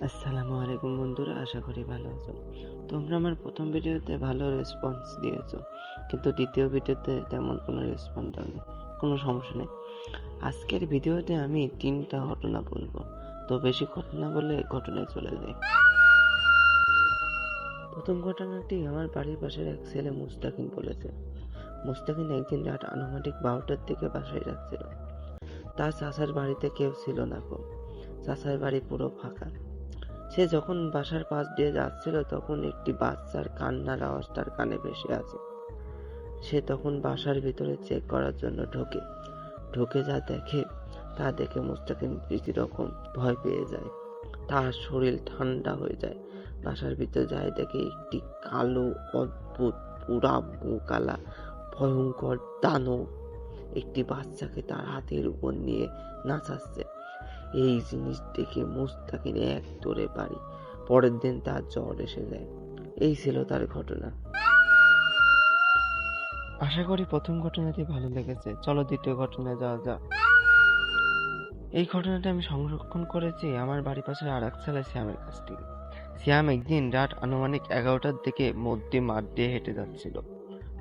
আসসালামু আলাইকুম বন্ধুরা, আশা করি ভালো আছো। তোমরা আমার প্রথম ভিডিওতে ভালো রেসপন্স দিয়েছো, কিন্তু দ্বিতীয় ভিডিওতে তেমন কোনো রেসপন্স দাওনি। কোনো সমস্যা নেই। আজকের ভিডিওতে আমি 3টা ঘটনা বলবো, তো বেশি ঘটনা বলে ঘটনায় চলে যাই। প্রথম ঘটনাটি আমার বাড়ির পাশের এক ছেলে মুস্তাকিন বলেছে। মুস্তাকিন একদিন রাত আনুমানিক 12টার দিকে বাসায় যাচ্ছিল। তার চাচার বাড়িতে কেউ ছিল না। চাচার বাড়ি পুরো ফাঁকা। সে যখন বাসার পাশ দিয়ে যাচ্ছিল তখন একটি বাচ্চার কান্নার আওয়াজ তার কানে ভেসে আসে। সে তখন বাসার ভিতরে চেক করার জন্য ঢোকে তা দেখে মুস্তাকিম রীতিরকম ভয় পেয়ে যায়। তার শরীর ঠান্ডা হয়ে যায়। বাসার ভিতরে যায় দেখে একটি কালো, অদ্ভুত, পুরা কালা, ভয়ঙ্কর দানব একটি বাচ্চাকে তার হাতের উপর নিয়ে নাচাচ্ছে। এই জিনিস দেখে মুস্তাকিন এক দৌড়ে বাড়ি। পরের দিন তার জ্বর এসে যায়। এই ছিল তার ঘটনা। আশা করি প্রথম ঘটনাটি ভালো লেগেছে। চলো দ্বিতীয় ঘটনায় যাওয়া যাক। এই ঘটনাটা আমি সংরক্ষণ করেছি আমার বাড়ির পাশে আর এক ছেলে শ্যামের কাছ থেকে। শ্যাম একদিন রাত আনুমানিক 11টার দিকে মধ্যে মাঠ দিয়ে হেঁটে যাচ্ছিল।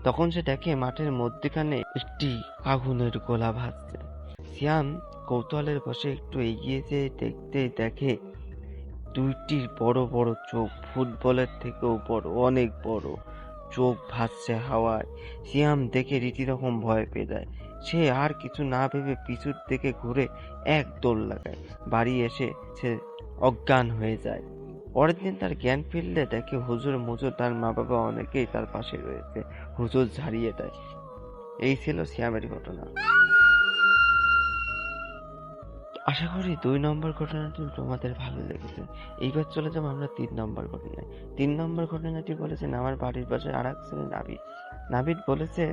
তখন সে দেখে মাঠের মধ্যখানে একটি আগুনের গোলা ভাসছে। শ্যাম কৌতূহলের বশে একটু এগিয়ে যেয়ে দেখে দুইটি বড় বড় চোখ, ফুটবলের থেকেও বড়, অনেক বড় চোখ ভাসছে হাওয়ায়। সিয়াম দেখে রীতিরকম ভয় পেয়ে যায়। সে আর কিছু না ভেবে পিছুর দিকে ঘুরে এক দৌড় লাগায়। বাড়ি এসে সে অজ্ঞান হয়ে যায়। পরের দিন তার জ্ঞান ফিরলে দেখে হুজুর মুজুর তার মা বাবা অনেকেই তার পাশে রয়েছে। হুজুর ঝাড়িয়ে দেয়। এই ছিল সিয়ামের ঘটনা। আশা করি 2 নম্বর ঘটনাটি তোমাদের ভালো লেগেছে। এইবার চলে যাবো আমরা 3 নম্বর ঘটনায়। 3 নম্বর ঘটনাটি বলেছেন আমার বাড়ির পাশে আর এক ছেলে নাবিদ। নাবিদ বলেছে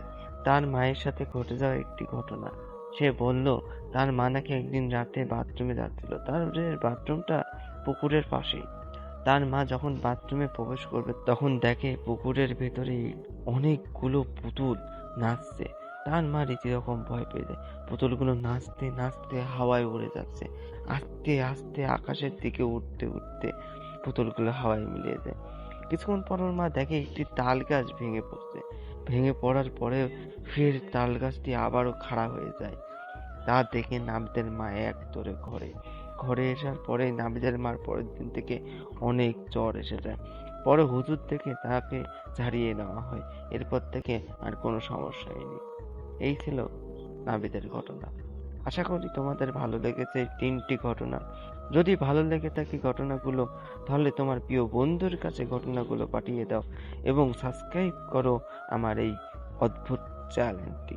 তার মায়ের সাথে ঘটে যাওয়া একটি ঘটনা। সে বলল তার মা নাকি একদিন রাতে বাথরুমে যাচ্ছিল। তার বাথরুমটা পুকুরের পাশেই। তার মা যখন বাথরুমে প্রবেশ করবে তখন দেখে পুকুরের ভেতরে অনেকগুলো পুতুল নাচছে। তার মা রীতিরকম ভয় পেয়ে যায়। পুতুলগুলো নাচতে নাচতে হাওয়ায় উড়ে যাচ্ছে। আস্তে আস্তে আকাশের দিকে উঠতে উঠতে পুতুলগুলো হাওয়ায় মিলিয়ে যায়। কিছুক্ষণ পর ওর মা দেখে একটি তাল গাছ ভেঙে পড়ছে। ভেঙে পড়ার পরে ফের তাল গাছটি আবারও খাড়া হয়ে যায়। তা দেখে নাবিদের মা এক দৌড়ে ঘরে আসার পরে নাবিদের মার পরের দিন থেকে অনেক জ্বর এসে যায়। পরে হুজুর থেকে তাকে ঝাড়িয়ে নেওয়া হয়। এরপর থেকে আর কোনো সমস্যা হয়নি। এই ছিল নাবিদের ঘটনা। আশা করি তোমাদের ভালো লেগেছে এই 3টি ঘটনা। যদি ভালো লেগে থাকে ঘটনাগুলো, তাহলে তোমার প্রিয় বন্ধুর কাছে ঘটনাগুলো পাঠিয়ে দাও এবং সাবস্ক্রাইব করো আমার এই অদ্ভুত চ্যানেলটি।